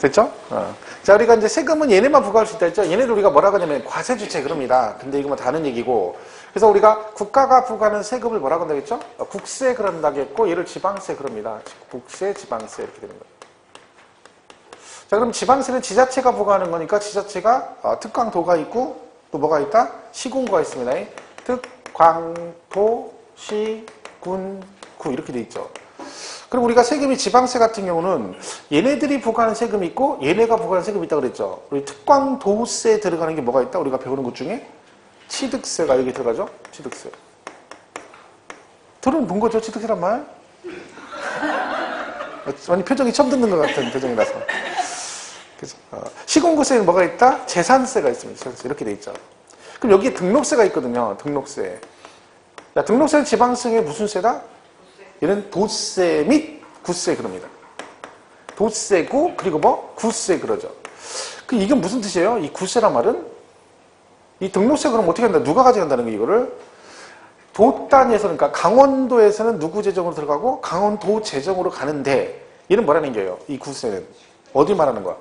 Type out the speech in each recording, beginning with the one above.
그렇죠? 자, 우리가 이제 세금은 얘네만 부과할 수 있다 했죠? 얘네들 우리가 뭐라고 하냐면 과세주체 그럽니다. 근데 이거 뭐 다른 얘기고. 그래서 우리가 국가가 부과하는 세금을 뭐라고 한다고 했죠? 국세 그런다고 했고, 얘를 지방세 그럽니다. 국세, 지방세 이렇게 되는 거예요. 자, 그럼 지방세는 지자체가 부과하는 거니까 지자체가 특광도가 있고 또 뭐가 있다? 시군구가 있습니다. 특광도, 시, 군, 구 이렇게 돼 있죠. 그럼 우리가 세금이 지방세 같은 경우는 얘네들이 부과하는 세금이 있고 얘네가 부과하는 세금이 있다고 그랬죠. 우리 특광도세에 들어가는 게 뭐가 있다? 우리가 배우는 것 중에 취득세가 여기 들어가죠. 취득세. 들어본 거죠? 취득세란 말? 아니 표정이 처음 듣는 것 같은 표정이라서. 그래서 시군구세에는 뭐가 있다? 재산세가 있습니다. 재산세 이렇게 돼 있죠. 그럼 여기에 등록세가 있거든요. 등록세. 자, 등록세는 지방세의 무슨 세다? 얘는 도세 및 구세 그럽니다. 도세고 그리고 뭐? 구세 그러죠. 그 이게 무슨 뜻이에요? 이 구세란 말은 이 등록세 그럼 어떻게 한다? 누가 가져간다는 거 이거를? 도 단위에서는 그러니까 강원도에서는 누구 재정으로 들어가고 강원도 재정으로 가는데 얘는 뭐라는 거예요? 이 구세는 어디 말하는 거야?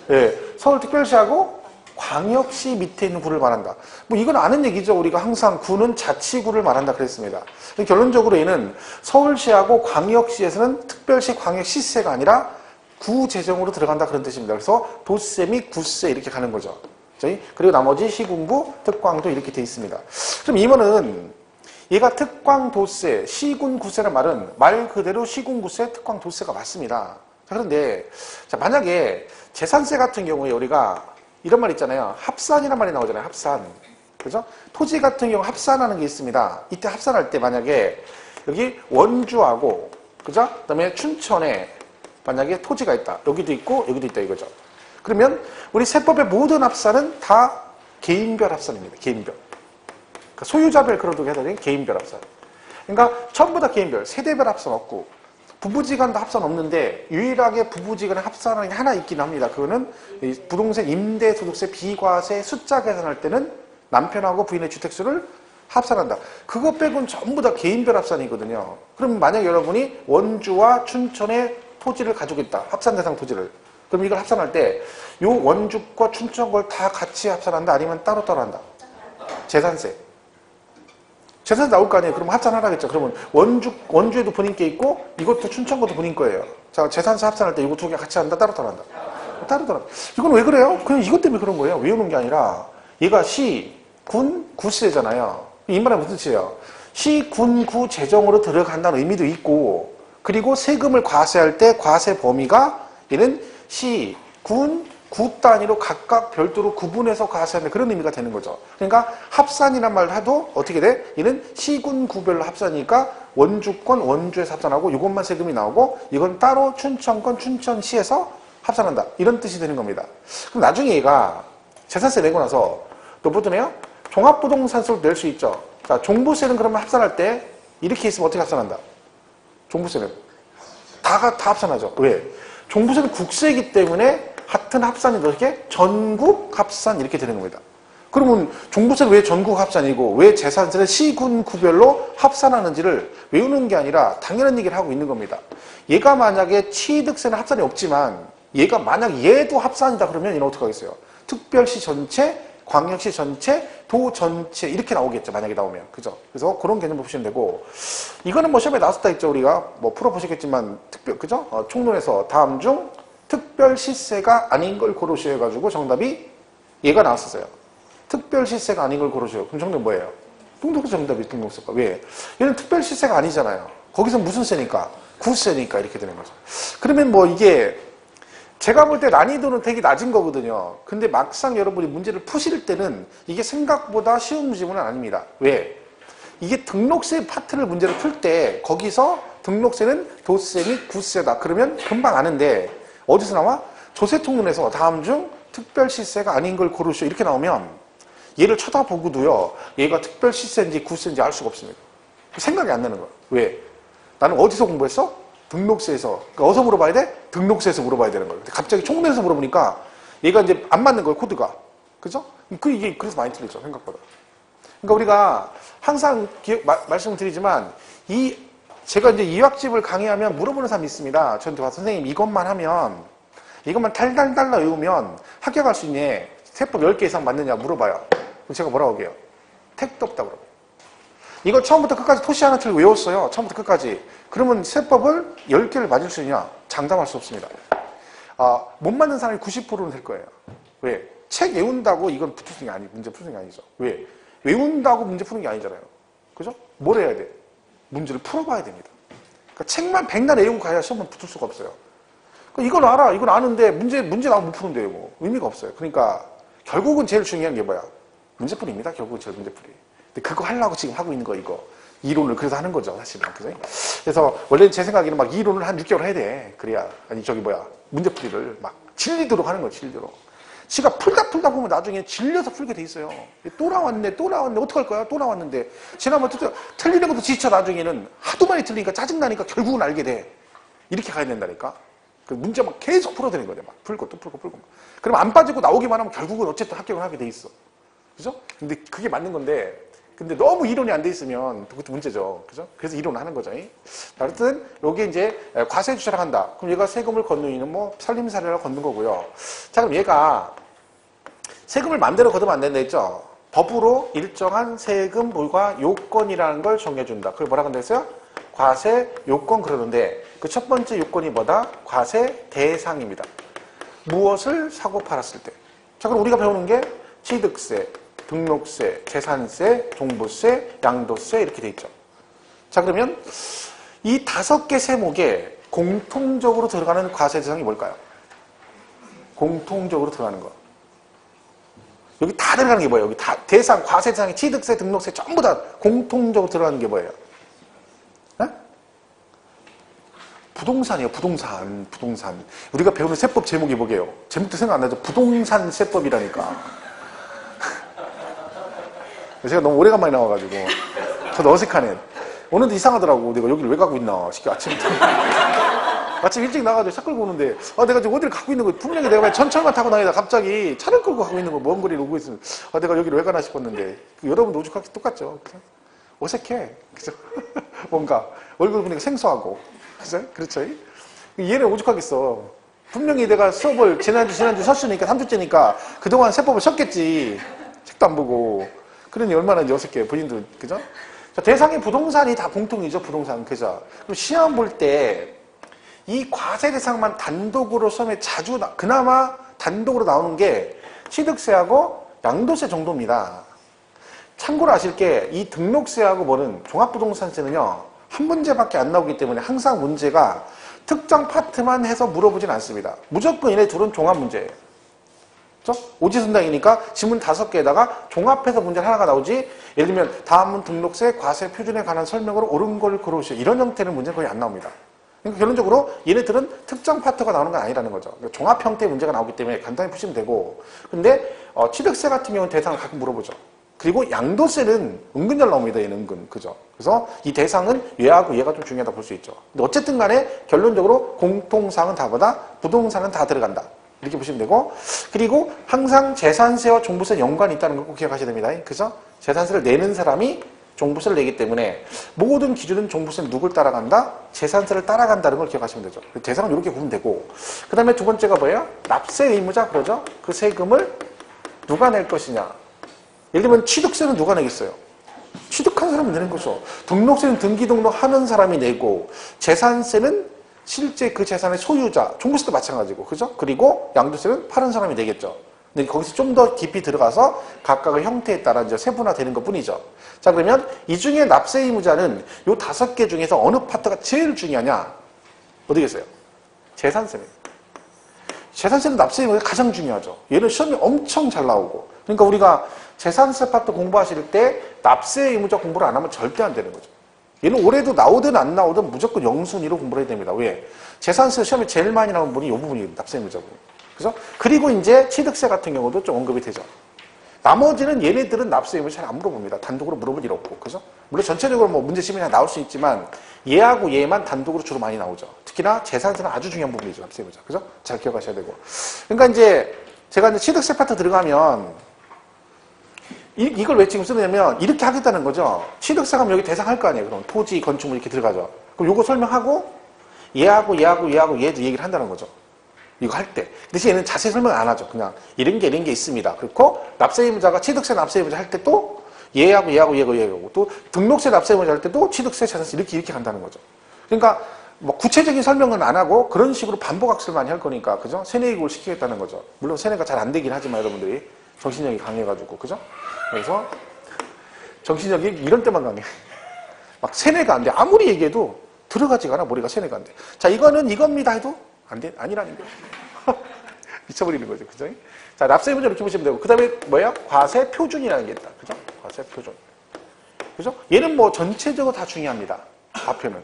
예, 서울특별시하고 광역시 밑에 있는 구를 말한다. 뭐 이건 아는 얘기죠. 우리가 항상 구는 자치구를 말한다 그랬습니다. 결론적으로 얘는 서울시하고 광역시에서는 특별시 광역시세가 아니라 구 재정으로 들어간다 그런 뜻입니다. 그래서 도세 및 구세 이렇게 가는 거죠. 그리고 나머지 시군구, 특광도 이렇게 돼 있습니다. 그럼 이거는 얘가 특광도세, 시군구세란 말은 말 그대로 시군구세, 특광도세가 맞습니다. 자, 그런데 자, 만약에 재산세 같은 경우에 우리가 이런 말 있잖아요. 합산이란 말이 나오잖아요. 합산. 그죠? 토지 같은 경우 합산하는 게 있습니다. 이때 합산할 때 만약에 여기 원주하고 그죠? 그다음에 춘천에 만약에 토지가 있다. 여기도 있고 여기도 있다 이거죠. 그러면 우리 세법의 모든 합산은 다 개인별 합산입니다. 개인별. 그러니까 소유자별 그러도 해야 되는 개인별 합산. 그러니까 전부 다 개인별. 세대별 합산 없고 부부지간도 합산 없는데 유일하게 부부지간에 합산하는 게 하나 있긴 합니다. 그거는 부동산 임대소득세 비과세 숫자 계산할 때는 남편하고 부인의 주택수를 합산한다. 그거 빼고는 전부 다 개인별 합산이거든요. 그럼 만약 여러분이 원주와 춘천의 토지를 가지고 있다. 합산 대상 토지를. 그럼 이걸 합산할 때 요 원주과 춘천 걸 다 같이 합산한다? 아니면 따로따로 한다? 재산세. 재산세 나올 거 아니에요. 그럼 합산하라겠죠. 그러면 원주에도 본인 게 있고 이것도 춘천 것도 본인 거예요. 자, 재산세 합산할 때 이거 두 개 같이 한다? 따로따로 한다? 따로따로. 이건 왜 그래요? 그냥 이것 때문에 그런 거예요. 외우는 게 아니라 얘가 시, 군, 구세잖아요. 이 말은 무슨 뜻이에요? 시, 군, 구 재정으로 들어간다는 의미도 있고 그리고 세금을 과세할 때 과세 범위가 얘는 시, 군, 구 단위로 각각 별도로 구분해서 과세하는 그런 의미가 되는 거죠. 그러니까 합산이란 말 해도 어떻게 돼? 얘는 시군 구별로 합산이니까 원주권 원주에서 합산하고 이것만 세금이 나오고 이건 따로 춘천권 춘천시에서 합산한다. 이런 뜻이 되는 겁니다. 그럼 나중에 얘가 재산세 내고 나서 또 보더네요. 종합부동산세로 낼 수 있죠. 자, 종부세는 그러면 합산할 때 이렇게 있으면 어떻게 합산한다? 종부세는 다 합산하죠. 왜? 종부세는 국세이기 때문에 같은 합산이 어떻게? 전국 합산 이렇게 되는 겁니다. 그러면 종부세는 왜 전국 합산이고 왜 재산세는 시군 구별로 합산하는지를 외우는 게 아니라 당연한 얘기를 하고 있는 겁니다. 얘가 만약에 취득세는 합산이 없지만 얘가 만약 얘도 합산이다 그러면 얘는 어떻게 하겠어요? 특별시 전체, 광역시 전체, 도 전체 이렇게 나오겠죠. 만약에 나오면. 그죠? 그래서 그런 개념 보시면 되고 이거는 뭐 시험에 나왔었다 했죠. 우리가 뭐 풀어보시겠지만 그죠? 총론에서 다음 중 특별시세가 아닌 걸 고르시오 해가지고 정답이 얘가 나왔었어요. 특별시세가 아닌 걸 고르시오. 그럼 정답 뭐예요? 등록세 정답이 등록세가. 왜? 얘는 특별시세가 아니잖아요. 거기서 무슨 세니까? 구세니까 이렇게 되는 거죠. 그러면 뭐 이게 제가 볼 때 난이도는 되게 낮은 거거든요. 근데 막상 여러분이 문제를 푸실 때는 이게 생각보다 쉬운 지문은 아닙니다. 왜? 이게 등록세 파트를 문제를 풀 때 거기서 등록세는 도세 및 구세다. 그러면 금방 아는데 어디서 나와? 조세통론에서 다음 중 특별시세가 아닌 걸 고르시오 이렇게 나오면 얘를 쳐다보고도요. 얘가 특별시세인지 구세인지 알 수가 없습니다. 생각이 안 나는 거야. 왜? 나는 어디서 공부했어? 등록세에서. 그러니까 어디서 물어봐야 돼? 등록세에서 물어봐야 되는 거예요. 갑자기 총론에서 물어보니까 얘가 이제 안 맞는 거예요. 코드가. 그죠? 이게 그래서 많이 틀리죠. 생각보다. 그러니까 우리가 항상 말씀을 드리지만 제가 이제 이학집을 강의하면 물어보는 사람이 있습니다. 저한테 와서 선생님 이것만 하면 이것만 달달달달 외우면 합격할 수 있니? 세법 10개 이상 맞느냐 물어봐요. 그럼 제가 뭐라고 해요? 택도 없다고 그러고. 이걸 처음부터 끝까지 토시 하나 틀고 외웠어요. 처음부터 끝까지. 그러면 세법을 10개를 맞을 수 있냐? 장담할 수 없습니다. 못 맞는 사람이 90%는 될 거예요. 왜? 책 외운다고 이건 문제 푸는 게 아니죠. 왜? 외운다고 문제 푸는 게 아니잖아요. 그죠? 뭘 해야 돼? 문제를 풀어봐야 됩니다. 그러니까 책만 백날 외우고 가야 시험은 붙을 수가 없어요. 그러니까 이건 알아. 이건 아는데 문제 나오면 못 푸는데요. 뭐. 의미가 없어요. 그러니까 결국은 제일 중요한 게 뭐야? 문제풀이입니다. 결국은 제일 문제풀이. 근데 그거 하려고 지금 하고 있는 거 이거. 이론을 그래서 하는 거죠. 사실은. 그죠? 그래서 원래 제 생각에는 막 이론을 한 6개월 해야 돼. 그래야. 문제풀이를 막 질리도록 하는 거야. 질리도록. 지가 풀다 보면 나중에 질려서 풀게 돼 있어요. 또 나왔네. 어떡할 거야? 또 나왔는데. 지난번에 틀리는 것도 지쳐 나중에는 하도 많이 틀리니까 짜증나니까 결국은 알게 돼. 이렇게 가야 된다니까. 그 문제 막 계속 풀어드는 거죠. 막 풀고 또 풀고. 그럼 안 빠지고 나오기만 하면 결국은 어쨌든 합격을 하게 돼 있어. 그죠? 근데 그게 맞는 건데, 근데 너무 이론이 안 돼 있으면 그것도 문제죠. 그죠? 그래서 이론을 하는 거죠. 어쨌든 요게 이제 과세주차를 한다. 그럼 얘가 세금을 걷는 이는 뭐 살림살이라고 걷는 거고요. 자, 그럼 얘가 세금을 마음대로 걷으면 안 된다 했죠? 법으로 일정한 세금물과 요건이라는 걸 정해준다. 그걸 뭐라고 한다 했어요? 과세 요건 그러는데 그 첫 번째 요건이 뭐다? 과세 대상입니다. 무엇을 사고 팔았을 때. 자, 그럼 우리가 배우는 게 취득세, 등록세, 재산세, 종부세, 양도세 이렇게 돼 있죠. 자, 그러면 이 5개 세목에 공통적으로 들어가는 과세 대상이 뭘까요? 공통적으로 들어가는 거. 여기 다 들어가는 게 뭐예요? 여기 다 대상, 과세 대상이 취득세, 등록세 전부 다 공통적으로 들어가는 게 뭐예요? 네? 부동산이에요. 부동산. 우리가 배우는 세법 제목이 뭐게요? 제목도 생각 안 나죠? 부동산 세법이라니까. 제가 너무 오래간만에 나와가지고 저도 어색하네. 오늘도 이상하더라고. 내가 여기를 왜 가고 있나 싶게 아침부터. 아침 일찍 나가지고 차 끌고 오는데 내가 지금 어디를 가고 있는 거 분명히 내가 전철만 타고 다니다 갑자기 차를 끌고 가고 있는 거 먼 거리를 오고 있으면 내가 여기를 왜 가나 싶었는데 여러분도 오죽하게 똑같죠. 그죠? 어색해. 그죠? 뭔가 얼굴 보니까 생소하고. 그죠? 그렇죠? 얘는 오죽하겠어. 분명히 내가 수업을 지난주 쉬었으니까 3주째니까 그동안 세법을 쉬었겠지. 책도 안 보고. 그러니 얼마나 이제 어색해요. 본인도. 그죠? 자, 대상의 부동산이 다 공통이죠. 부동산. 그죠? 그럼 시험 볼 때 이 과세 대상만 단독으로 시험에 그나마 단독으로 나오는 게 취득세하고 양도세 정도입니다. 참고로 아실 게 이 등록세하고 뭐는 종합부동산세는요. 한 문제밖에 안 나오기 때문에 항상 문제가 특정 파트만 해서 물어보진 않습니다. 무조건 얘네 둘은 종합 문제예요. 그렇죠? 오지선당이니까 지문 5개에다가 종합해서 문제 하나가 나오지. 예를 들면 다음은 등록세, 과세 표준에 관한 설명으로 옳은 걸 고르시오. 이런 형태의 문제는 거의 안 나옵니다. 그러니까 결론적으로 얘네들은 특정 파트가 나오는 건 아니라는 거죠. 그러니까 종합 형태의 문제가 나오기 때문에 간단히 푸시면 되고. 근데 취득세 같은 경우는 대상을 가끔 물어보죠. 그리고 양도세는 은근 잘 나옵니다. 얘는 은근. 그죠? 그래서 이 대상은 얘하고 얘가 좀 중요하다 볼 수 있죠. 근데 어쨌든 간에 결론적으로 공통사항은 다 보다 부동산은 다 들어간다. 이렇게 보시면 되고. 그리고 항상 재산세와 종부세 연관이 있다는 걸 꼭 기억하셔야 됩니다. 그죠? 재산세를 내는 사람이 종부세를 내기 때문에 모든 기준은 종부세는 누굴 따라간다? 재산세를 따라간다는 걸 기억하시면 되죠. 대상은 이렇게 보면 되고. 그 다음에 두 번째가 뭐예요? 납세 의무자 그러죠? 그 세금을 누가 낼 것이냐? 예를 들면 취득세는 누가 내겠어요? 취득한 사람이 내는 거죠. 등록세는 등기 등록하는 사람이 내고, 재산세는 실제 그 재산의 소유자, 종부세도 마찬가지고, 그죠? 그리고 양도세는 파는 사람이 내겠죠. 근데 거기서 좀 더 깊이 들어가서 각각의 형태에 따라 이제 세분화되는 것 뿐이죠. 자, 그러면 이 중에 납세 의무자는 요 5개 중에서 어느 파트가 제일 중요하냐? 어디겠어요? 재산세입니다. 재산세는 납세 의무가 가장 중요하죠. 얘는 시험이 엄청 잘 나오고. 그러니까 우리가 재산세 파트 공부하실 때 납세 의무자 공부를 안 하면 절대 안 되는 거죠. 얘는 올해도 나오든 안 나오든 무조건 영순위로 공부를 해야 됩니다. 왜? 재산세 시험에 제일 많이 나오는 분이 이 부분이에요. 납세 의무자 부분. 그죠? 그리고 이제 취득세 같은 경우도 좀 언급이 되죠. 나머지는 얘네들은 납세 의무 잘 안 물어봅니다. 단독으로 물어볼 일 없고. 그죠? 물론 전체적으로 뭐 문제 시험이 나올 수 있지만 얘하고 얘만 단독으로 주로 많이 나오죠. 특히나 재산세는 아주 중요한 부분이죠. 납세 의무자. 그죠? 잘 기억하셔야 되고. 그러니까 이제 제가 이제 취득세 파트 들어가면 이걸 왜 지금 쓰느냐면 이렇게 하겠다는 거죠. 취득세가 여기 대상할 거 아니에요. 그럼 토지, 건축물 이렇게 들어가죠. 그럼 요거 설명하고 얘하고 얘도 얘기를 한다는 거죠. 이거 할 때. 대신 얘는 자세히 설명 안 하죠. 그냥 이런 게 있습니다. 그리고 납세의무자가 취득세 납세의무자 할 때 또 얘하고 또 등록세 납세의무자 할 때도 취득세 재산세 이렇게 간다는 거죠. 그러니까 뭐 구체적인 설명은 안 하고 그런 식으로 반복학습을 많이 할 거니까 그죠? 세뇌교육을 시키겠다는 거죠. 물론 세뇌가 잘 안 되긴 하지만 여러분들이 정신력이 강해가지고 그죠? 그래서 정신력이 이런 때만 강해. 막 세뇌가 안 돼. 아무리 얘기해도 들어가지가 않아. 머리가 세뇌가 안 돼. 자, 이거는 이겁니다 해도 안 돼. 아니라는 거예요. 미쳐버리는 거죠. 그죠? 자, 납세의무자 이렇게 보시면 되고 그 다음에 뭐야? 과세 표준이라는 게 있다. 그죠? 과세 표준. 그죠? 얘는 뭐 전체적으로 다 중요합니다. 과표는.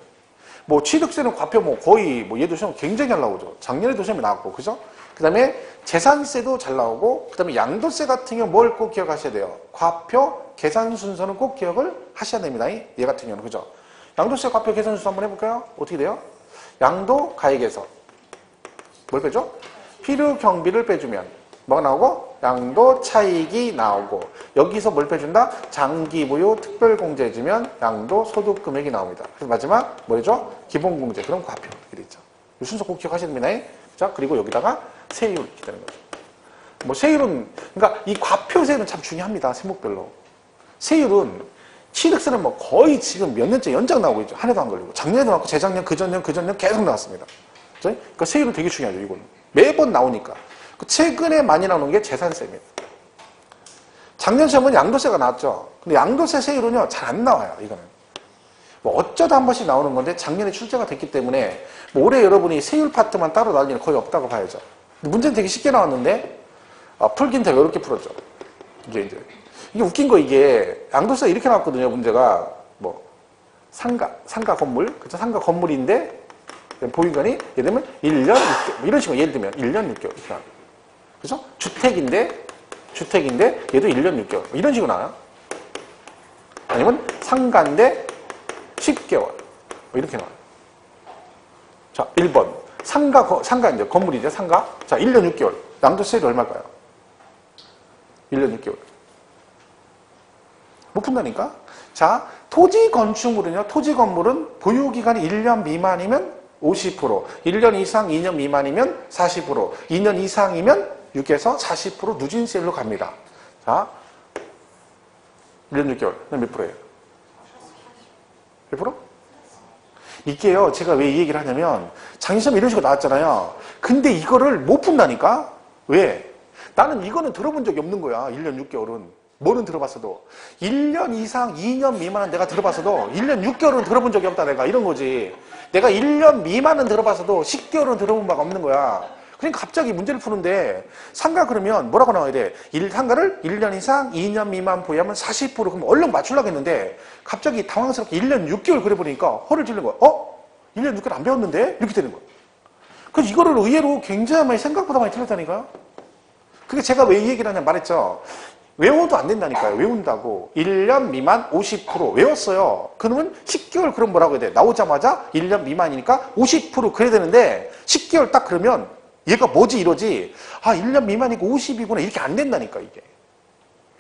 뭐 취득세는 과표 뭐 거의 뭐 얘도 시험 굉장히 잘 나오죠. 작년에도 시험이 나왔고. 그죠? 그 다음에 재산세도 잘 나오고 그 다음에 양도세 같은 경우 뭘 꼭 기억하셔야 돼요? 과표 계산 순서는 꼭 기억을 하셔야 됩니다. 얘 같은 경우는. 그죠? 양도세 과표 계산 순서 한번 해볼까요? 어떻게 돼요? 양도 가액에서 뭘 빼죠? 필요 경비를 빼주면 뭐가 나오고? 양도 차익이 나오고 여기서 뭘 빼준다? 장기 부유 특별 공제 해주면 양도 소득 금액이 나옵니다. 그래서 마지막 뭐죠? 기본 공제. 그럼 과표 이렇게 돼 있죠. 이 순서 꼭 기억하셔야 됩니다. 자, 그리고 여기다가 세율 이렇게 되는 거죠. 뭐 세율은 그러니까 이 과표세는 참 중요합니다. 세목별로. 세율은 취득세는 뭐 거의 지금 몇 년째 연장 나오고 있죠. 한 해도 안 걸리고 작년에도 나왔고 재작년 그전년 계속 나왔습니다. 그러니까 세율은 되게 중요하죠. 이거는 매번 나오니까. 최근에 많이 나오는 게 재산세입니다. 작년 시험은 양도세가 나왔죠. 근데 양도세 세율은요 잘 안 나와요. 이거는 뭐 어쩌다 한 번씩 나오는 건데 작년에 출제가 됐기 때문에 뭐 올해 여러분이 세율 파트만 따로 나올 일은 거의 없다고 봐야죠. 문제는 되게 쉽게 나왔는데 풀긴 되게 어렵게 풀었죠. 이게 웃긴 거 이게 양도세가 이렇게 나왔거든요. 문제가 뭐 상가 건물 그쵸? 상가 건물인데 보유기간이 예를 들면 1년 6개월 이런 식으로 예를 들면 1년 6개월 이렇게 나와요. 그죠? 주택인데 얘도 1년 6개월 이런 식으로 나와요. 아니면 상가인데 10개월 뭐 이렇게 나와요. 자, 1번 상가 이제 건물이죠. 상가. 자, 1년 6개월 양도세율이 얼마일까요? 1년 6개월 못 푼다니까? 자, 토지 건축물은요. 토지 건물은 보유기간이 1년 미만이면 50%, 1년 이상 2년 미만이면 40%, 2년 이상이면 6에서 40% 누진세율로 갑니다. 자, 1년 6개월. 몇 프로예요? 몇 프로? 이게요, 제가 왜 이 얘기를 하냐면, 작년시험 이런 식으로 나왔잖아요. 근데 이거를 못 푼다니까? 왜? 나는 이거는 들어본 적이 없는 거야, 1년 6개월은. 뭐는 들어봤어도. 1년 이상 2년 미만은 내가 들어봤어도 1년 6개월은 들어본 적이 없다, 내가. 이런 거지. 내가 1년 미만은 들어봤어도 10개월은 들어본 바가 없는 거야. 그러니까 갑자기 문제를 푸는데 상가 그러면 뭐라고 나와야 돼? 상가를 1년 이상 2년 미만 보유하면 40% 그럼 얼른 맞추려고 했는데 갑자기 당황스럽게 1년 6개월 그래보니까 허를 찔른 거야. 1년 6개월 안 배웠는데? 이렇게 되는 거야. 그래서 이거를 의외로 굉장히 많이 생각보다 많이 틀렸다니까요. 그게 제가 왜 이 얘기를 하냐 말했죠. 외워도 안 된다니까요. 외운다고. 1년 미만 50% 외웠어요. 그러면 10개월 그럼 뭐라고 해야 돼? 나오자마자 1년 미만이니까 50% 그래야 되는데 10개월 딱 그러면 얘가 뭐지 이러지. 1년 미만이고 50이구나 이렇게 안 된다니까 이게.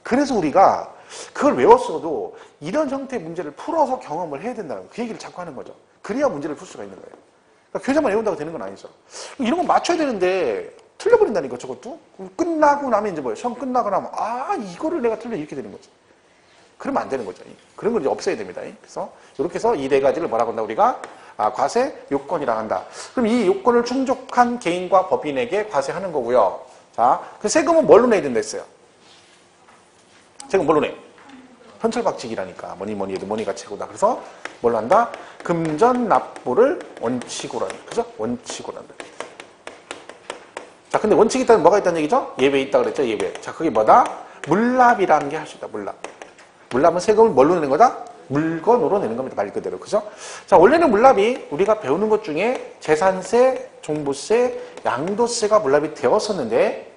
그래서 우리가 그걸 외웠어도 이런 형태의 문제를 풀어서 경험을 해야 된다는 거. 그 얘기를 자꾸 하는 거죠. 그래야 문제를 풀 수가 있는 거예요. 그러니까 교재만 외운다고 되는 건 아니죠. 이런 건 맞춰야 되는데 틀려버린다니까 저것도. 끝나고 나면 이제 뭐예요? 시험 끝나고 나면 이거를 내가 틀려 이렇게 되는 거지. 그러면 안 되는 거죠. 그런 걸 이제 없애야 됩니다. 그래서 이렇게 해서 이 네 가지를 뭐라고 한다 우리가 과세 요건이라고 한다. 그럼 이 요건을 충족한 개인과 법인에게 과세하는 거고요. 자, 그 세금은 뭘로 내야 된다 했어요? 세금 뭘로 내? 현철박치기라니까. 뭐니 해도 뭐니가 최고다. 그래서 뭘로 한다? 금전 납부를 원칙으로 한다. 그죠? 원칙으로 한다. 자, 근데 원칙이 있다면 뭐가 있다는 얘기죠? 예외 있다 그랬죠? 예외. 자, 그게 뭐다? 물납이라는 게 할 수 있다. 물납. 물납은 세금을 뭘로 내는 거다? 물건으로 내는 겁니다. 말 그대로. 그죠? 자, 원래는 물납이 우리가 배우는 것 중에 재산세, 종부세, 양도세가 물납이 되었었는데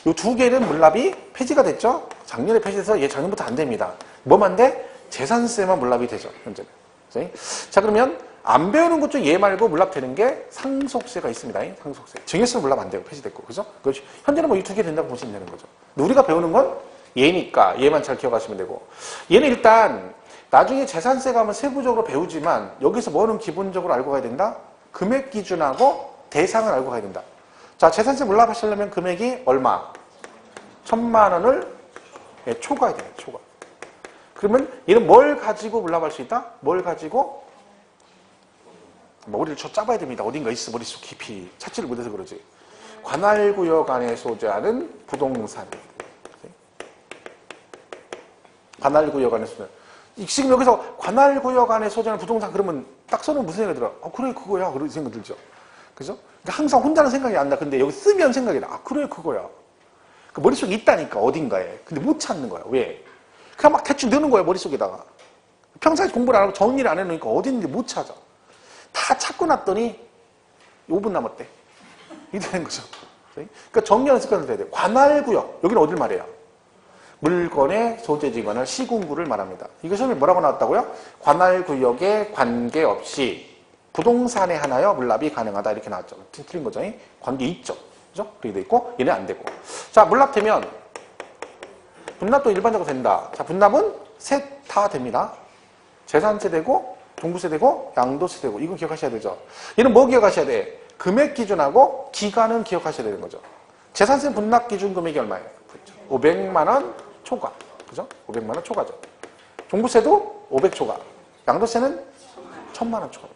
이 두 개는 물납이 폐지가 됐죠? 작년에 폐지돼서 작년부터 안 됩니다. 뭐만 돼? 재산세만 물납이 되죠. 현재는. 자, 그러면 안 배우는 것 중 얘 말고 물납되는 게 상속세가 있습니다. 상속세. 증여세는 물납 안 되고 폐지됐고. 그죠? 현재는 뭐 이 두 개 된다고 보시면 되는 거죠. 근데 우리가 배우는 건 얘니까 얘만 잘 기억하시면 되고. 얘는 일단 나중에 재산세가 하면 세부적으로 배우지만 여기서 뭐는 기본적으로 알고 가야 된다? 금액 기준하고 대상을 알고 가야 된다. 자, 재산세 물납하시려면 금액이 얼마? 1,000만 원을 초과해야 돼요. 초과. 그러면 얘는 뭘 가지고 물납할 수 있다? 뭘 가지고? 머리를 쳐 짜봐야 됩니다. 어딘가 있어. 머릿속 깊이. 찾지를 못해서 그러지. 관할구역 안에 소재하는 부동산. 관할구역 안에 소재하는. 지금 여기서 관할구역 안에 소재하는 부동산 그러면 딱 써놓으면 무슨 생각이 들어? 그래 그거야. 그런 생각 들죠. 그죠? 그러니까 항상 혼자는 생각이 안 나. 근데 여기 쓰면 생각이 나. 그래 그거야. 그 머릿속에 있다니까 어딘가에. 근데 못 찾는 거야. 왜? 그냥 막 대충 넣는 거야 머릿속에다가. 평소에 공부를 안 하고 정리를 안 해놓으니까 어디 있는지 못 찾아. 다 찾고 났더니 5분 남았대. 이렇게 되는 거죠. 그러니까 정리하는 습관을 해야 돼. 관할구역. 여기는 어딜 말해요? 물건의 소재지 관할 시군구를 말합니다. 이거 시험에 뭐라고 나왔다고요? 관할구역에 관계없이 부동산에 하나여 물납이 가능하다. 이렇게 나왔죠. 틀린 거죠. 관계 있죠. 그죠? 그렇게 돼 있고 얘는 안 되고. 자, 물납되면 분납도 일반적으로 된다. 자, 분납은 셋 다 됩니다. 재산세 되고 종부세 되고 양도세 되고 이거 기억하셔야 되죠. 얘는 뭐 기억하셔야 돼? 금액 기준하고 기간은 기억하셔야 되는 거죠. 재산세 분납 기준 금액이 얼마예요? 그렇죠. 500만 원 초과. 그죠? 500만 원 초과죠. 종부세도 500 초과. 양도세는 1,000만 원 초과.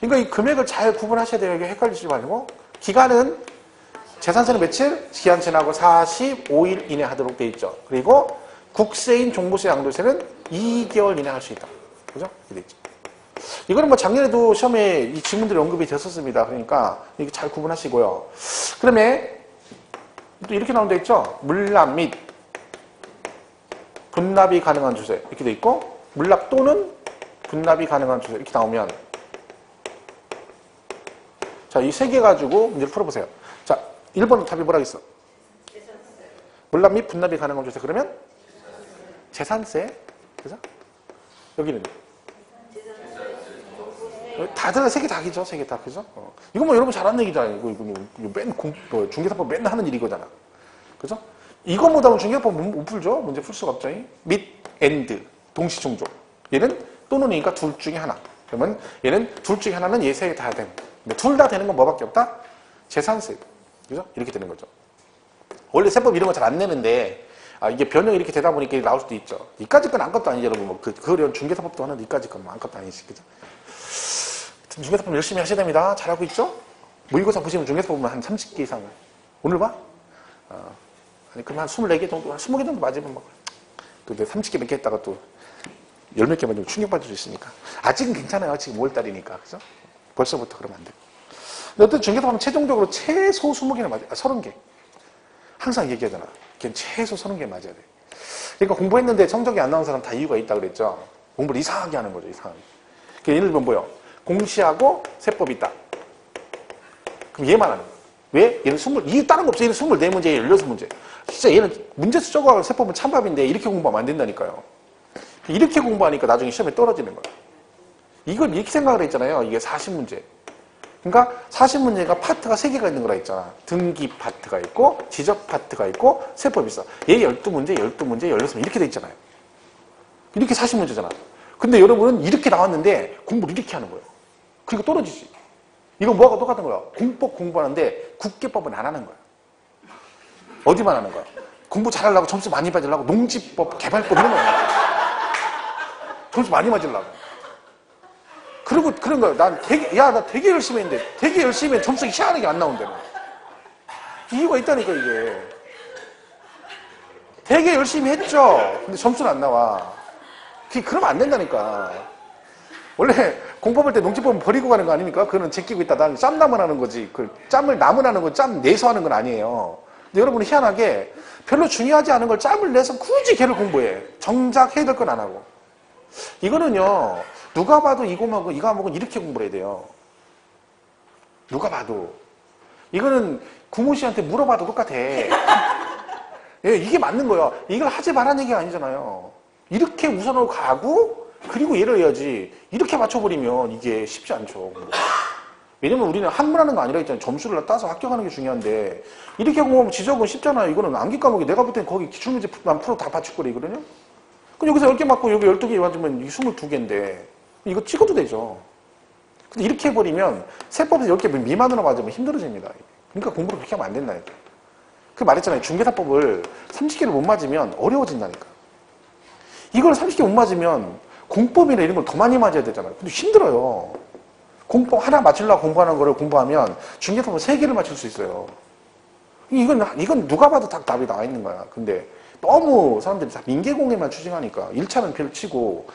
그러니까 이 금액을 잘 구분하셔야 돼요. 이게 헷갈리지 말고. 기간은 재산세는 며칠? 기한 지나고 45일 이내 하도록 돼 있죠. 그리고 국세인 종부세 양도세는 2개월 이내 할 수 있다. 그죠? 이렇게 돼 있죠. 이거는 뭐 작년에도 시험에 이 지문들이 언급이 됐었습니다. 그러니까 이거 잘 구분하시고요. 그다음에 또 이렇게 나온 데 있죠. 물납 및 분납이 가능한 주세 이렇게 돼 있고 물납 또는 분납이 가능한 주세 이렇게 나오면 자, 이 세 개 가지고 문제를 풀어보세요. 자, 1번 답이 뭐라고 있어? 물납 및 분납이 가능한 주세 그러면 재산세 그죠? 여기는 다들 세 개 다기죠. 세 개 다. 그죠? 이거 뭐 여러분 잘 아는 얘기잖아요. 이거 맨 중개사법 맨날 하는 일이 이거잖아. 그죠? 이거 못하면 중개사법 못 풀죠. 문제 풀 수가 없죠. 및, 엔드, 동시종조. 얘는 또는이니까 둘 중에 하나. 그러면 얘는 둘 중에 하나는 얘 세 개 다 됨. 둘 다 되는 건 뭐밖에 없다? 재산세. 그죠? 이렇게 되는 거죠. 원래 세법 이런 거 잘 안 내는데 이게 변형이 이렇게 되다 보니까 나올 수도 있죠. 이까짓 건 아무것도 아니죠, 여러분. 뭐 그런 중개사법도 하는데 이까짓 건 아무것도 아니지. 그죠? 중개사법 열심히 하셔야 됩니다. 잘하고 있죠? 모의고사 보시면 중개사법은 한 30개 이상. 오늘 봐? 아니, 그럼 한 24개 정도, 한 20개 정도 맞으면 막, 또 30개 몇 개 했다가 또, 열 몇 개 맞으면 충격받을 수 있으니까. 아직은 괜찮아요. 지금 5월달이니까. 그죠? 벌써부터 그러면 안 돼요. 근데 어떤 중개사법은 최종적으로 최소 20개는 맞아요. 30개. 항상 얘기하잖아. 걔는 최소 30개 맞아야 돼. 그러니까 공부했는데 성적이 안 나온 사람 다 이유가 있다 그랬죠. 공부를 이상하게 하는 거죠, 이상하게. 그러니까 예를 들면 뭐요? 공시하고 세법이 있다. 그럼 얘만 하는 거야. 왜? 얘는 이게 다른 거 없어. 얘는 24문제, 얘 16문제. 진짜 얘는 문제수 적어가고 세법은 찬밥인데 이렇게 공부하면 안 된다니까요. 이렇게 공부하니까 나중에 시험에 떨어지는 거야. 이걸 이렇게 생각을 했잖아요. 이게 40문제. 그러니까 40문제가 파트가 3개가 있는 거라 했잖아. 등기 파트가 있고, 지적 파트가 있고, 세법이 있어. 얘 12문제, 12문제, 16문제 이렇게 돼 있잖아요. 이렇게 40문제잖아. 근데 여러분은 이렇게 나왔는데 공부를 이렇게 하는 거예요. 그리고 떨어지지. 이거 뭐하고 똑같은 거야. 공법 공부하는데 국계법은 안 하는 거야. 어디만 하는 거야. 공부 잘하려고 점수 많이 받으려고 농지법, 개발법 이런 거야. 점수 많이 맞으려고. 그리고 그런 거야. 나 되게 열심히 했는데 되게 열심히 했는데 점수가 희한하게 안 나온대. 이유가 있다니까 이게. 되게 열심히 했죠. 근데 점수는 안 나와. 그러면 안 된다니까. 원래 공법할 때 농지법은 버리고 가는 거 아닙니까? 그거는 제끼고 있다. 난 짬나무 하는 거지. 그 짬을 나무라는 건 짬 내서 하는 건 아니에요. 근데 여러분은 희한하게 별로 중요하지 않은 걸 짬을 내서 굳이 걔를 공부해. 정작 해야 될 건 안 하고. 이거는요. 누가 봐도 이 과목은 이렇게 공부를 해야 돼요. 누가 봐도. 이거는 구무씨한테 물어봐도 똑같아. 예, 이게 맞는 거예요. 이걸 하지 말라는 얘기가 아니잖아요. 이렇게 우선으로 가고 그리고 얘를 해야지. 이렇게 맞춰버리면 이게 쉽지 않죠. 왜냐면 우리는 학문하는 거 아니라 있잖아요. 점수를 따서 합격하는 게 중요한데 이렇게 공부하면 지적은 쉽잖아요. 이거는 암기 과목이 내가 볼 땐 거기 기출문제만 풀어 다 맞출 거리거든요. 그럼 여기서 10개 맞고 여기 12개 맞으면 이게 22개인데 이거 찍어도 되죠. 근데 이렇게 해버리면 세법에서 10개 미만으로 맞으면 힘들어집니다. 그러니까 공부를 그렇게 하면 안 된다니까. 그 말했잖아요. 중개사법을 30개를 못 맞으면 어려워진다니까. 이걸 30개 못 맞으면 공법이나 이런 걸 더 많이 맞아야 되잖아요. 근데 힘들어요. 공법 하나 맞추려고 공부하는 거를 공부하면 중개사법 3개를 맞출 수 있어요. 이건 누가 봐도 다 답이 나와 있는 거야. 근데 너무 사람들이 다 민계공예만 추진하니까 1차는 별 치고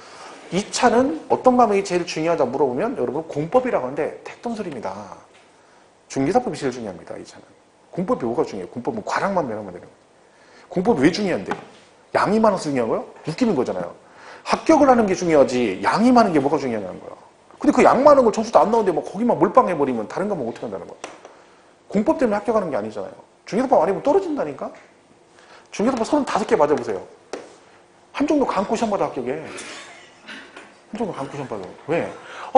2차는 어떤 과목이 제일 중요하다 물어보면 여러분 공법이라고 하는데 택돈소리입니다. 중개사법이 제일 중요합니다. 2차는. 공법이 뭐가 중요해요? 공법은 과락만 면하면 되는 거예요. 공법이 왜 중요한데? 양이 많아서 중요한 거예요? 웃기는 거잖아요. 합격을 하는 게 중요하지 양이 많은 게 뭐가 중요하냐는 거야. 근데 그 양 많은 걸 점수도 안 나오는데 뭐 거기만 몰빵해버리면 다른 과목 어떻게 한다는 거야. 공법 때문에 합격하는 게 아니잖아요. 중개사법 아니면 떨어진다니까? 중개사법 35개 맞아보세요. 한정도 강고 시험 받아 합격해. 한정도 강고 시험 받아. 왜?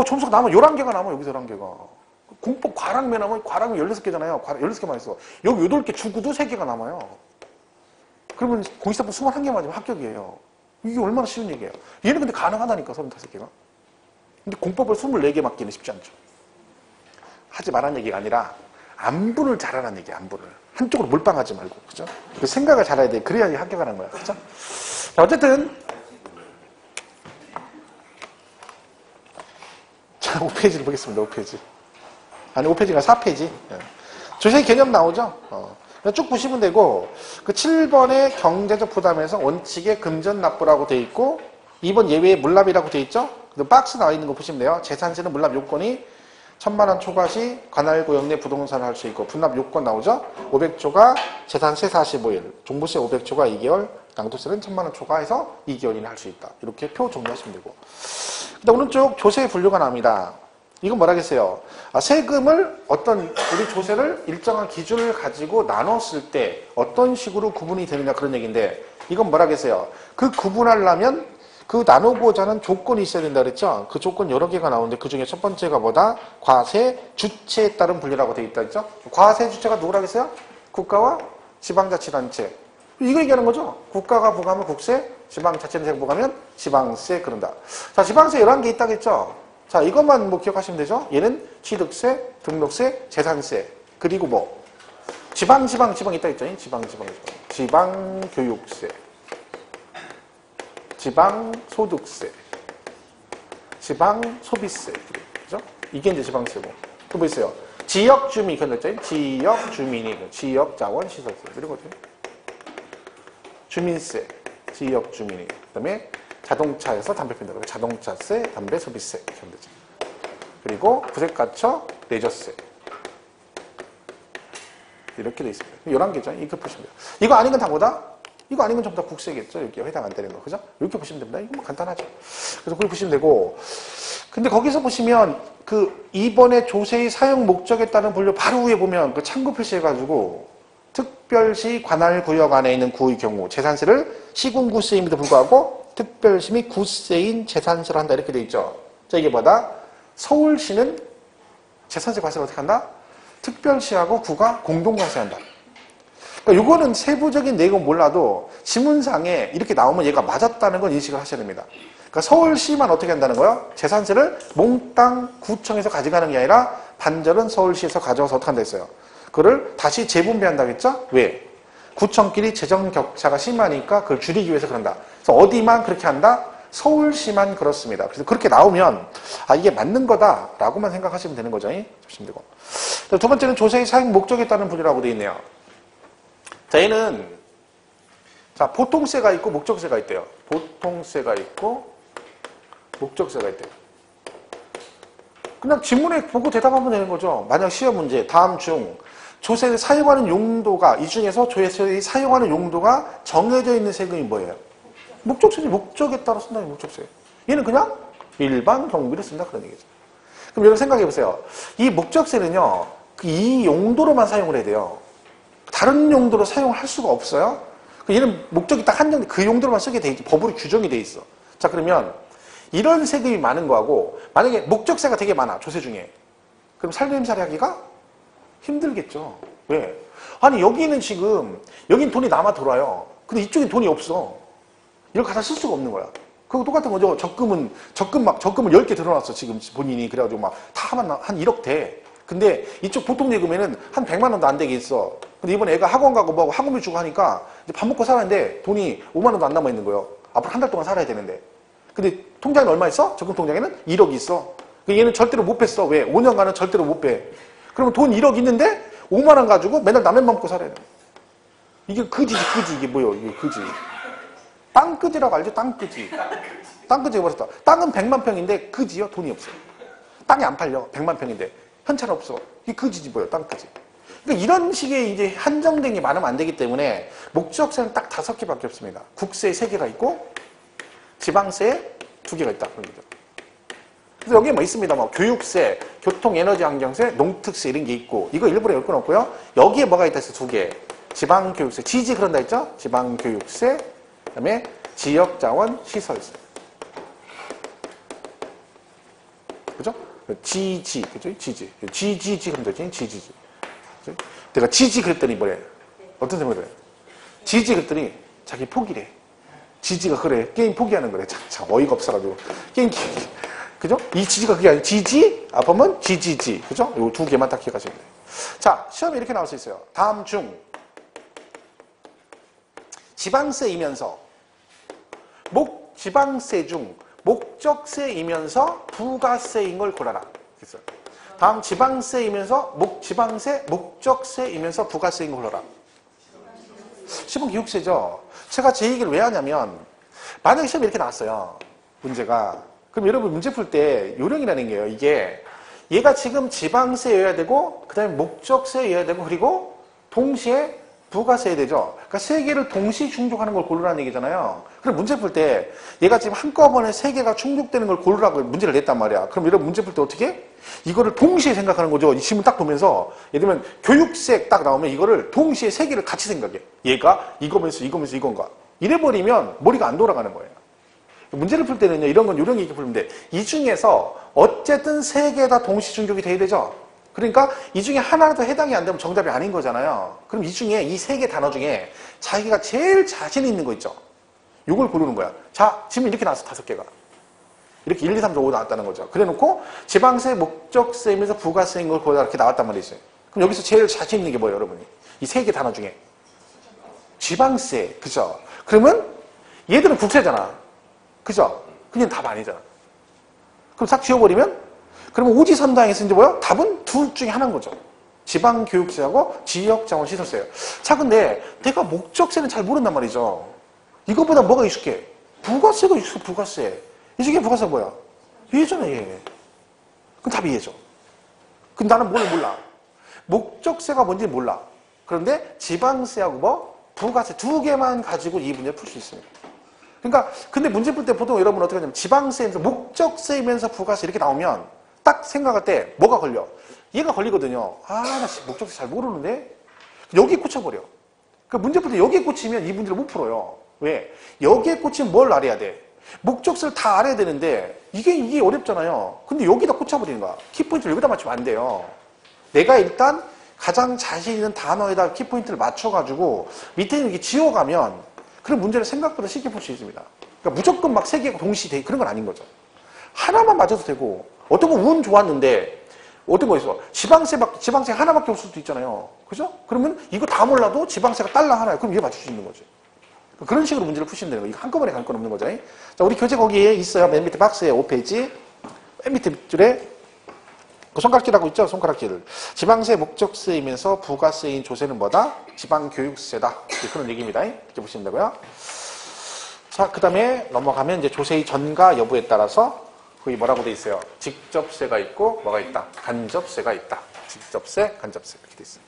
점수가 남아 11개가 남아 여기서 11개가. 공법 과락면 하면 과락이 16개잖아요. 16개만 있어. 여기 8개 주고도 3개가 남아요. 그러면 공시사법 21개 맞으면 합격이에요. 이게 얼마나 쉬운 얘기예요. 얘는 근데 가능하다니까 35개가. 근데 공법을 24개 맞기는 쉽지 않죠. 하지 말라는 얘기가 아니라 안분을 잘하라는 얘기야. 안분을. 한쪽으로 몰빵하지 말고. 그죠? 그 생각을 잘해야 돼. 그래야 합격하는 거야. 그죠? 자, 어쨌든 자, 5페이지를 보겠습니다. 5페이지. 아니 5페이지가 4페이지. 조세 개념 나오죠? 쭉 보시면 되고 그 7번에 경제적 부담에서 원칙에 금전 납부라고 돼 있고 2번 예외에 물납이라고 돼 있죠? 그 박스 나와 있는 거 보시면 돼요. 재산세는 물납 요건이 1000만 원 초과 시 관할구 영내 부동산을 할 수 있고 분납 요건 나오죠? 500초가 재산세 45일, 종부세 500초가 2개월, 양도세는 1000만 원 초과해서 2개월 이내 할 수 있다. 이렇게 표 정리하시면 되고. 근데 오른쪽 조세 분류가 나옵니다. 이건 뭐라겠어요? 세금을 우리 조세를 일정한 기준을 가지고 나눴을 때 어떤 식으로 구분이 되느냐 그런 얘기인데 이건 뭐라겠어요? 그 구분하려면 그 나누고자 하는 조건이 있어야 된다 그랬죠? 그 조건 여러 개가 나오는데 그 중에 첫 번째가 뭐다? 과세 주체에 따른 분류라고 되어 있다 했죠? 과세 주체가 누구라겠어요? 국가와 지방자치단체. 이거 얘기하는 거죠? 국가가 부과하면 국세, 지방자치단체가 부과하면 지방세 그런다. 자, 지방세 11개 있다겠죠? 자, 이것만 기억하시면 되죠? 얘는 취득세, 등록세, 재산세, 그리고 지방 있다 했죠? 지방교육세, 지방소득세, 지방소비세, 그죠? 이게 이제 지방세고. 또 뭐 있어요? 지역주민, 이건 했죠? 지역주민이, 지역자원시설세, 그리고 주민세, 지역주민이, 그 다음에 자동차에서 담배 핀다. 자동차세, 담배 소비세. 이렇게 하면 되죠. 그리고 부색가처, 레저세. 이렇게 돼 있습니다. 11개죠. 이렇게 보시면 돼요. 이거 아닌 건 다 뭐다? 이거 아닌 건 전부 다 국세겠죠. 이렇게 해당 안 되는 거. 그죠? 이렇게 보시면 됩니다. 이거 뭐 간단하죠. 그래서 그렇게 보시면 되고. 근데 거기서 보시면 그 2번의 조세의 사용 목적에 따른 분류 바로 위에 보면 그 참고 표시해가지고 특별시 관할구역 안에 있는 구의 경우 재산세를 시군구세임에도 불구하고 특별시 및 구세인 재산세를 한다 이렇게 돼 있죠. 자, 이게 뭐다? 서울시는 재산세 과세를 어떻게 한다? 특별시하고 구가 공동과세한다. 그러니까 이거는 세부적인 내용은 몰라도 지문상에 이렇게 나오면 얘가 맞았다는 건 인식을 하셔야 됩니다. 그러니까 서울시만 어떻게 한다는 거예요? 재산세를 몽땅 구청에서 가져가는 게 아니라 반절은 서울시에서 가져와서 어떻게 한다 했어요? 그걸 다시 재분배한다겠죠? 왜? 구청끼리 재정 격차가 심하니까 그걸 줄이기 위해서 그런다. 그래서 어디만 그렇게 한다? 서울시만 그렇습니다. 그래서 그렇게 나오면 이게 맞는 거다라고만 생각하시면 되는 거죠. 보시면 되고. 두 번째는 조세의 사용 목적에 따른 분류라고 되어 있네요. 자, 얘는 보통세가 있고 목적세가 있대요. 보통세가 있고 목적세가 있대요. 그냥 지문에 보고 대답하면 되는 거죠. 만약 시험 문제 다음 중 조세를 사용하는 용도가 이 중에서 조세를 사용하는 용도가 정해져 있는 세금이 뭐예요? 목적세지. 목적에 따라 쓴다는 목적세. 얘는 그냥 일반 경비를 쓴다 그런 얘기죠. 그럼 여러분 생각해 보세요. 이 목적세는요. 이 용도로만 사용을 해야 돼요. 다른 용도로 사용을 할 수가 없어요. 얘는 목적이 딱 한정, 그 용도로만 쓰게 돼 있지. 법으로 규정이 돼 있어. 자, 그러면 이런 세금이 많은 거하고 만약에 목적세가 되게 많아. 조세 중에. 그럼 살림살이 하기가 힘들겠죠. 왜? 아니 여기는 지금 여긴 돈이 남아 돌아요. 근데 이쪽엔 돈이 없어. 이걸 갖다 쓸 수가 없는 거야. 그거 똑같은 거죠. 적금을 10개 들어놨어. 지금 본인이. 그래가지고 다 하면 한 1억 돼. 근데 이쪽 보통 예금에는 한 100만 원도 안 되게 있어. 근데 이번에 애가 학원 가고 뭐하고 학원비 주고 하니까 이제 밥 먹고 살았는데 돈이 5만 원도 안 남아 있는 거예요. 앞으로 한 달 동안 살아야 되는데. 근데 통장에 얼마 있어? 적금 통장에는 1억이 있어. 얘는 절대로 못 뺐어. 왜? 5년간은 절대로 못 빼. 그러면 돈 1억 있는데 5만 원 가지고 맨날 남의 맘 먹고 살아야 돼. 이게 그지지, 그지. 이게 뭐예요? 이게 그지. 땅끄지라고 알죠? 땅끄지. 땅끄지가 버렸다. 땅은 100만 평인데 그지요? 돈이 없어요. 땅이 안 팔려. 100만 평인데. 현찰 없어. 이게 그지지 뭐예요? 땅끄지. 그러니까 이런 식의 이제 한정된 게 많으면 안 되기 때문에 목적세는 딱 5개밖에 없습니다. 국세 3개가 있고 지방세 2개가 있다. 그런 거죠. 그래서 여기에 뭐 있습니다. 뭐 교육세, 교통, 에너지, 환경세, 농특세 이런 게 있고 이거 일부러 엮어 놓고요. 여기에 뭐가 있다 해서 2개. 지방교육세, 지지 그런다 했죠? 지방교육세, 그다음에 지역자원 시설세. 그죠? 지지, 그죠? 지지. 지지지 그럼 되지? 지지지. 그죠? 내가 지지 그랬더니 뭐래? 어떤 생각을 해? 지지 그랬더니 자기 포기래. 지지가 그래. 게임 포기하는 거래. 참 어이가 없어가지고. 게임, 그죠? 이 지지가 그게 아니라 지지, 앞으면 지지지. 그죠? 요 2개만 딱 기억하시면 돼요. 자, 시험에 이렇게 나올 수 있어요. 다음 중 지방세이면서 지방세 중 목적세이면서 부가세인 걸 고르라. 그래서 다음 지방세이면서 지방세 목적세이면서 부가세인 걸 고르라. 10번 교육세죠. 제가 제 얘기를 왜 하냐면 만약에 시험에 이렇게 나왔어요. 문제가. 그럼 여러분 문제 풀 때 요령이라는 게요. 이게 얘가 지금 지방세여야 되고 그 다음에 목적세여야 되고 그리고 동시에 부가세여야 되죠. 그러니까 3개를 동시 충족하는 걸 고르라는 얘기잖아요. 그럼 문제 풀 때 얘가 지금 한꺼번에 3개가 충족되는 걸 고르라고 문제를 냈단 말이야. 그럼 여러분 문제 풀 때 어떻게 해? 이거를 동시에 생각하는 거죠. 이 질문 딱 보면서 예를 들면 교육세 딱 나오면 이거를 동시에 3개를 같이 생각해. 얘가 이거면서 이건가. 이래버리면 머리가 안 돌아가는 거예요. 문제를 풀 때는요. 이런 건 요령이 있게 풀면 돼. 이 중에서 어쨌든 3개 다 동시 충족이 돼야 되죠. 그러니까 이 중에 하나라도 해당이 안 되면 정답이 아닌 거잖아요. 그럼 이 중에 이 3개 단어 중에 자기가 제일 자신 있는 거 있죠. 요걸 고르는 거야. 자, 지금 이렇게 나왔어. 5개가. 이렇게 1, 2, 3, 4, 5 나왔다는 거죠. 그래 놓고 지방세, 목적세이면서 부가세인 걸 고르라 이렇게 나왔단 말이죠. 그럼 여기서 제일 자신 있는 게 뭐예요, 여러분이? 이 3개 단어 중에. 지방세. 그죠? 그러면 얘들은 국세잖아. 그죠? 그냥 답 아니잖아. 그럼 싹 지워버리면 그러면 오지선다항에서 이제 뭐야? 답은 둘 중에 하나인 거죠. 지방교육세하고 지역자원시설세예요. 자, 근데 내가 목적세는 잘 모른단 말이죠. 이것보다 뭐가 익숙해? 부가세가 익숙해, 부가세. 이 중에 부가세가 뭐야? 얘잖아, 얘. 그럼 답이 얘죠. 근데 나는 뭘 몰라. 목적세가 뭔지 몰라. 그런데 지방세하고 뭐? 부가세 2개만 가지고 이 문제를 풀 수 있습니다. 그러니까 근데 문제 풀 때 보통 여러분 어떻게 하냐면 지방세면서 목적세이면서 부가세 이렇게 나오면 딱 생각할 때 뭐가 걸려? 얘가 걸리거든요. 아, 나 목적세 잘 모르는데? 여기에 꽂혀버려. 그러니까 문제 풀 때 여기에 꽂히면 이 문제를 못 풀어요. 왜? 여기에 꽂히면 뭘 알아야 돼? 목적세를 다 알아야 되는데 이게 어렵잖아요. 근데 여기다 꽂혀버리는 거야. 키포인트를 여기다 맞추면 안 돼요. 내가 일단 가장 자신 있는 단어에다 키포인트를 맞춰가지고 밑에 이렇게 지워가면 그런 문제를 생각보다 쉽게 풀 수 있습니다. 그러니까 무조건 막 3개가 동시에 돼 그런 건 아닌 거죠. 하나만 맞아도 되고 어떤 건 운 좋았는데 어떤 거 있어? 지방세 하나밖에 없을 수도 있잖아요. 그죠? 그러면 이거 다 몰라도 지방세가 달러 하나야. 그럼 이게 맞출 수 있는 거지. 그런 식으로 문제를 푸시면 되는 거예요. 이거 한꺼번에 갈 건 없는 거죠. 자, 우리 교재 거기에 있어요. 맨 밑에 박스에 5페이지. 맨 밑에 줄에 그 손가락질하고 있죠? 손가락질. 지방세 목적세이면서 부가세인 조세는 뭐다? 지방교육세다. 그런 얘기입니다. 이렇게 보시면 되고요. 자, 그 다음에 넘어가면 이제 조세의 전가 여부에 따라서 거기 뭐라고 돼 있어요? 직접세가 있고 뭐가 있다? 간접세가 있다. 직접세, 간접세 이렇게 돼 있어요.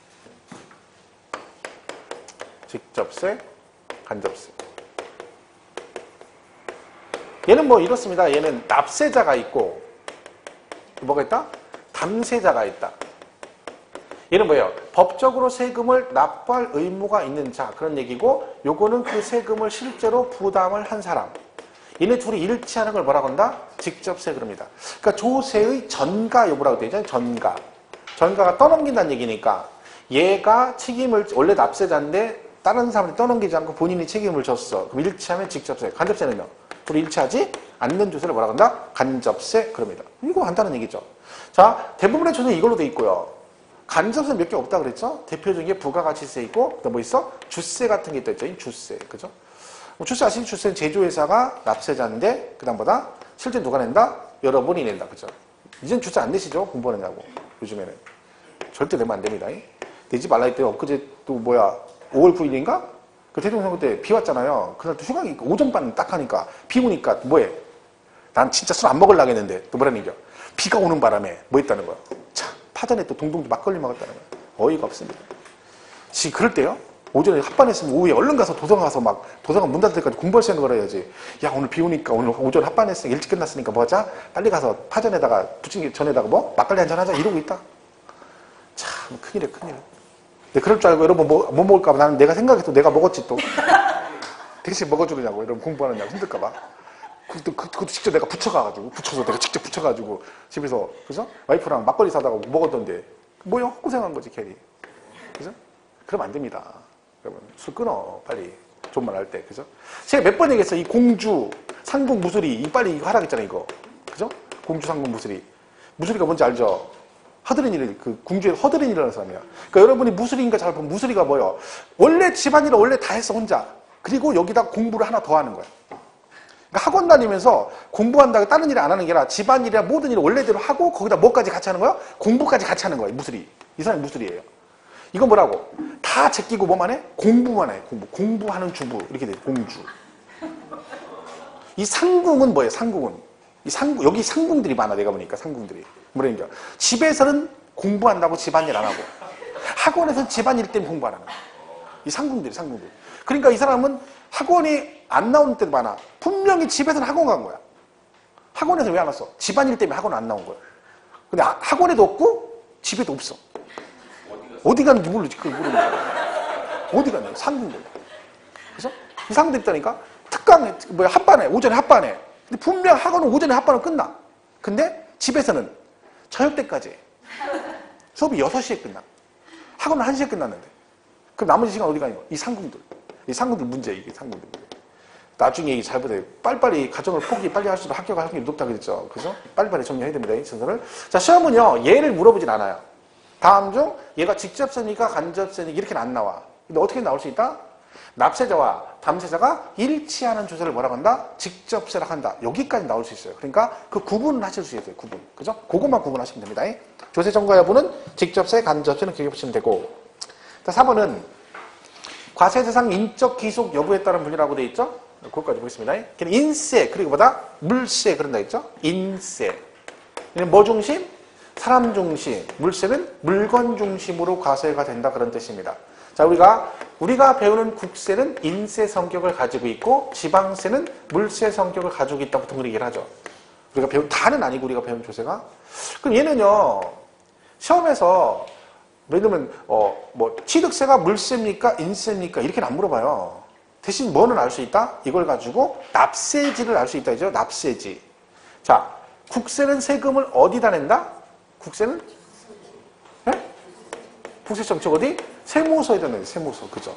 직접세, 간접세. 얘는 뭐 이렇습니다. 얘는 납세자가 있고 뭐가 있다? 담세자가 있다. 얘는 뭐예요? 법적으로 세금을 납부할 의무가 있는 자 그런 얘기고 요거는 그 세금을 실제로 부담을 한 사람. 얘네 둘이 일치하는 걸 뭐라고 한다? 직접세 그럽니다. 그러니까 조세의 전가 여부라고 되어 있잖아요. 전가. 전가가 떠넘긴다는 얘기니까 얘가 책임을 원래 납세자인데 다른 사람한테 떠넘기지 않고 본인이 책임을 졌어. 그럼 일치하면 직접세. 간접세는요? 둘이 일치하지 않는 조세를 뭐라고 한다? 간접세 그럽니다. 이거 간단한 얘기죠. 자, 대부분의 조세는 이걸로 돼 있고요. 간접세 몇 개 없다 그랬죠? 대표적인 게 부가가치세 있고, 또 뭐 있어? 주세 같은 게 있죠. 주세. 그죠? 주세 아시죠? 주세는 제조회사가 납세자인데, 그 다음보다 실제 누가 낸다? 여러분이 낸다. 그죠? 이젠 주세 안 내시죠? 공부하느냐고. 요즘에는. 절대 내면 안 됩니다. 내지 말라 했더니 엊그제 또 뭐야, 5월 9일인가? 그 대통령 선거 때 비 왔잖아요. 그날 또 휴강이 오전반 딱 하니까, 비 오니까 뭐해? 난 진짜 술 안 먹으려고 했는데, 또 뭐라는 얘기야? 비가 오는 바람에 뭐 했다는 거야? 참, 파전에 또 동동도 막걸리 먹었다는 거야. 어이가 없습니다. 지금 그럴 때요? 오전에 합반했으면 오후에 얼른 가서 도서관 가서 막 도서관 문 닫을 때까지 공부할 생각을 해야지. 야, 오늘 비 오니까 오늘 오전에 합반했으니까 일찍 끝났으니까 뭐 하자? 빨리 가서 파전에다가 부침개 전에다가 뭐 막걸리 한잔 하자 이러고 있다. 참 큰일이야, 큰일. 근데 그럴 줄 알고 여러분 뭐 먹을까 봐 나는 내가 생각해도 내가 먹었지 또. 대신 먹어주느냐고 여러분 공부하느냐고 힘들까 봐. 그것도 직접 내가 붙여서 내가 직접 붙여가지고 집에서 그죠? 와이프랑 막걸리 사다가 먹었던데 뭐야? 고생한 거지 괜히. 그죠? 그러면 안 됩니다. 여러분 술 끊어 빨리 좋은 말 할 때. 그죠? 제가 몇 번 얘기했어요. 이 공주 상국 무수리 빨리 이거 하라 했잖아요. 이거 그죠? 공주 상국 무수리 무수리가 뭔지 알죠? 허드렛일 그 공주의 허드렛일이라는 사람이야. 그러니까 여러분이 무수리인가 잘 보면 무수리가 뭐예요? 원래 집안일을 원래 다 했어 혼자. 그리고 여기다 공부를 하나 더 하는 거야. 그러니까 학원 다니면서 공부한다고 다른 일을 안 하는 게 아니라 집안일이나 모든 일을 원래대로 하고 거기다 뭐까지 같이 하는 거야? 공부까지 같이 하는 거야. 무수리. 이 사람이 무수리예요. 이건 뭐라고? 다 제끼고 뭐만 해? 공부만 해. 공부하는 주부. 이렇게 돼. 공주. 이 상궁은 뭐예요? 상궁은. 여기 상궁들이 많아. 내가 보니까 상궁들이. 뭐라는 게 집에서는 공부한다고 집안일 안 하고 학원에서는 집안일 때문에 공부 안 하는 거야. 이 상궁들. 그러니까 이 사람은 학원이 안 나오는 때도 많아. 분명히 집에서는 학원 간 거야. 학원에서 왜 안 왔어? 집안일 때문에 학원 안 나온 거야. 근데 학원에도 없고 집에도 없어. 어디 갔는지 모르지. 그걸 모르는 거야. 어디 갔냐? 상궁들. 그래서 이 상궁들 있다니까 특강에 합반에 오전에 합반에. 근데 분명 학원은 오전에 합반은 끝나. 근데 집에서는 저녁 때까지 해. 수업이 6시에 끝나. 학원은 1시에 끝났는데. 그럼 나머지 시간 어디 가냐? 이 상궁들. 이 상궁들 문제, 이게 상궁들 문제. 나중에 잘 보세요. 빨리빨리 가정을 포기 빨리 할수록 합격할 확률이 높다 그랬죠. 그죠? 빨리빨리 정리해야 됩니다. 이 순서를. 자, 시험은요, 얘를 물어보진 않아요. 다음 중 얘가 직접세니까 간접세니까 이렇게는 안 나와. 근데 어떻게 나올 수 있다? 납세자와 담세자가 일치하는 조세를 뭐라고 한다? 직접세라고 한다. 여기까지 나올 수 있어요. 그러니까 그 구분을 하실 수 있어요. 구분. 그죠? 그것만 구분하시면 됩니다. 조세 전가 여부는 직접세, 간접세는 기억해 보시면 되고. 자, 3번은 과세 대상 인적 기속 여부에 따른 분류라고 되어 있죠? 그것까지 보겠습니다. 걔는 인세, 그리고 뭐다? 물세, 그런다 했죠? 인세. 얘는 뭐 중심? 사람 중심. 물세는 물건 중심으로 과세가 된다. 그런 뜻입니다. 자, 우리가 배우는 국세는 인세 성격을 가지고 있고, 지방세는 물세 성격을 가지고 있다고 보통 그렇게 얘기를 하죠. 우리가 배운, 다는 아니고 우리가 배운 조세가. 그럼 얘는요, 시험에서, 예를 들면, 취득세가 물세입니까? 인세입니까? 이렇게는 안 물어봐요. 대신 뭐는 알 수 있다? 이걸 가지고 납세지를 알 수 있다. 이죠? 납세지. 자, 국세는 세금을 어디다 낸다? 국세는? 네? 국세 정책 어디? 세무서에다 내요. 세무서. 그죠?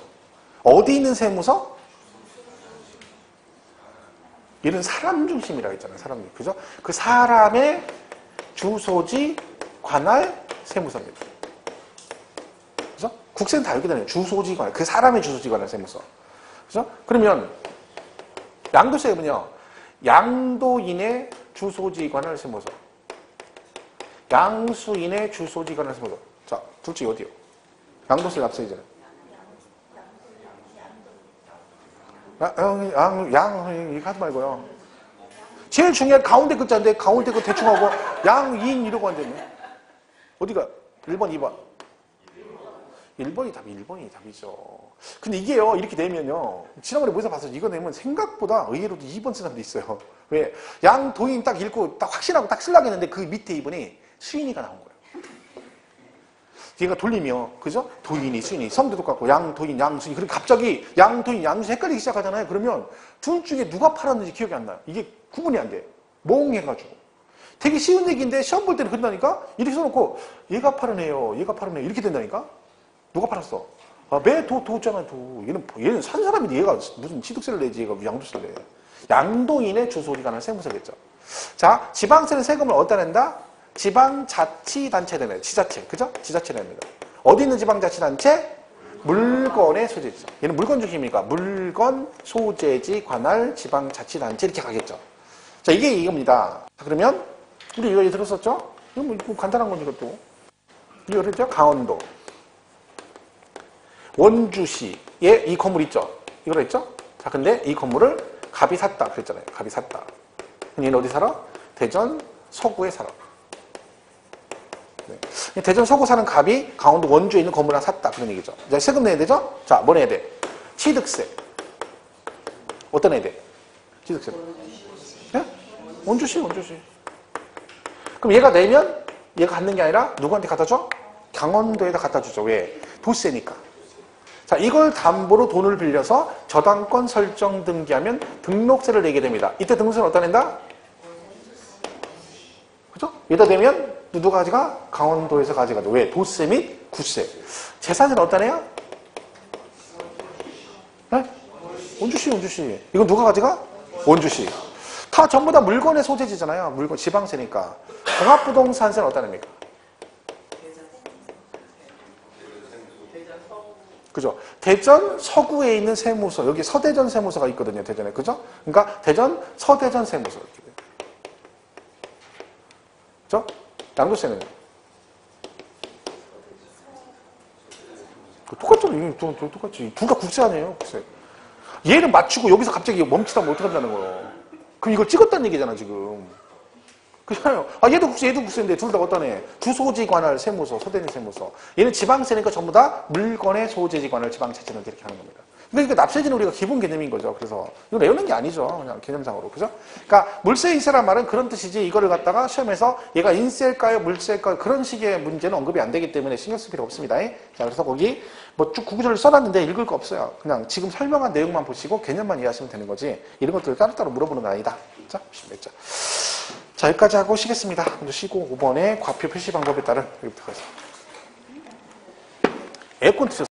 어디 있는 세무서? 얘는 사람 중심이라고 했잖아요. 사람 중심. 그죠? 그 사람의 주소지 관할 세무서입니다. 그죠? 국세는 다 이렇게 되네요. 주소지 관할. 그 사람의 주소지 관할 세무서. 그죠? 그러면 양도세금은요. 양도인의 주소지 관할 세무서. 양수인의 주소지 관할 세무서. 자, 둘 중에 어디요? 양도세 납세이잖아요. 이렇게 하지 말고요. 제일 중요한 가운데 글자인데 가운데 거 대충 하고 양인 이러고 앉았네. 어디가? 1번, 2번. 1번이 답이죠. 근데 이게요, 이렇게 되면요. 지난번에 모의사 봤어요. 이거 내면 생각보다 의외로도 2번 쓴 사람도 있어요. 왜? 양도인 딱 읽고 딱 확신하고 딱 쓰려고 했는데 그 밑에 2번이 수인이가 나온 거예요. 얘가 돌리면, 그죠? 도인이, 수인이, 성도 똑같고, 양도인, 양수인. 그리고 갑자기 양도인, 양수인 헷갈리기 시작하잖아요. 그러면 둘 중에 누가 팔았는지 기억이 안 나요. 이게 구분이 안 돼. 멍해가지고. 되게 쉬운 얘기인데 시험 볼 때는 그런다니까? 이렇게 써놓고, 얘가 팔은 애요, 얘가 팔은 애. 이렇게 된다니까? 누가 팔았어? 아, 도잖아, 도. 얘는 산 사람인데 얘가 무슨 취득세를 내지, 얘가 양도세를 내. 양도인의 주소지관할 세무서겠죠. 자, 지방세는 세금을 어디다 낸다? 지방자치단체되네. 지자체. 그죠? 지자체랍니다. 어디 있는 지방자치단체? 물건의 소재지죠. 얘는 물건 중심이니까 물건, 소재지, 관할, 지방자치단체 이렇게 가겠죠. 자, 이게 이겁니다. 자, 그러면 우리 이거 들었었죠? 이거 뭐 간단한 건 이것도. 이거 그랬죠? 강원도. 원주시에 이 건물 있죠? 이걸 했죠? 자, 근데 이 건물을 갑이 샀다. 그랬잖아요. 갑이 샀다. 얘는 어디 살아? 대전 서구에 살아. 네. 대전 서구 사는 갑이 강원도 원주에 있는 건물 하나 샀다. 그런 얘기죠. 이제 세금 내야 되죠? 자, 뭐 내야 돼? 취득세. 어떤 내야 돼? 취득세. 네? 원주시. 그럼 얘가 내면 얘가 갖는 게 아니라 누구한테 갖다 줘? 강원도에다 갖다 주죠. 왜? 도세니까. 자, 이걸 담보로 돈을 빌려서 저당권 설정 등기하면 등록세를 내게 됩니다. 이때 등록세는 어디다 낸다? 그죠? 여기다 내면 누가 가져가? 강원도에서 가져가죠. 왜? 도세 및 구세. 재산세는 어디다 내요? 네? 원주시. 이건 누가 가져가? 원주시. 다 전부 다 물건의 소재지잖아요. 물건, 지방세니까. 종합부동산세는 어디다 냅니까? 그죠? 대전 서구에 있는 세무서, 여기 서대전 세무서가 있거든요, 대전에. 그죠? 그러니까 대전 서대전 세무서. 이렇게 돼요. 그죠? 양도세는 똑같잖아요. 똑같지. 둘 다 국세 아니에요, 국세. 얘를 맞추고 여기서 갑자기 멈추다면 어떡한다는 거예요. 그럼 이걸 찍었다는 얘기잖아, 지금. 그렇잖아요. 아, 얘도 국세인데 둘 다 어떤 애? 주소지 관할 세무서, 서대전 세무서. 얘는 지방세니까 전부 다 물건의 소재지 관할 지방자치는 이렇게 하는 겁니다. 그러니까 납세지는 우리가 기본 개념인 거죠. 그래서 이거 외우는 게 아니죠. 그냥 개념상으로. 그죠? 그러니까 물세 인세란 말은 그런 뜻이지 이거를 갖다가 시험에서 얘가 인세일까요? 물세일까요? 그런 식의 문제는 언급이 안 되기 때문에 신경 쓸 필요 없습니다. 자, 그래서 거기 뭐 쭉 구구절을 써놨는데 읽을 거 없어요. 그냥 지금 설명한 내용만 보시고 개념만 이해하시면 되는 거지 이런 것들을 따로따로 물어보는 건 아니다. 자, 보시면 자, 여기까지 하고 쉬겠습니다. 먼저 쉬고 5번에 과표 표시 방법에 따른 여기부터 가겠습니다. 에어컨 트셨어요.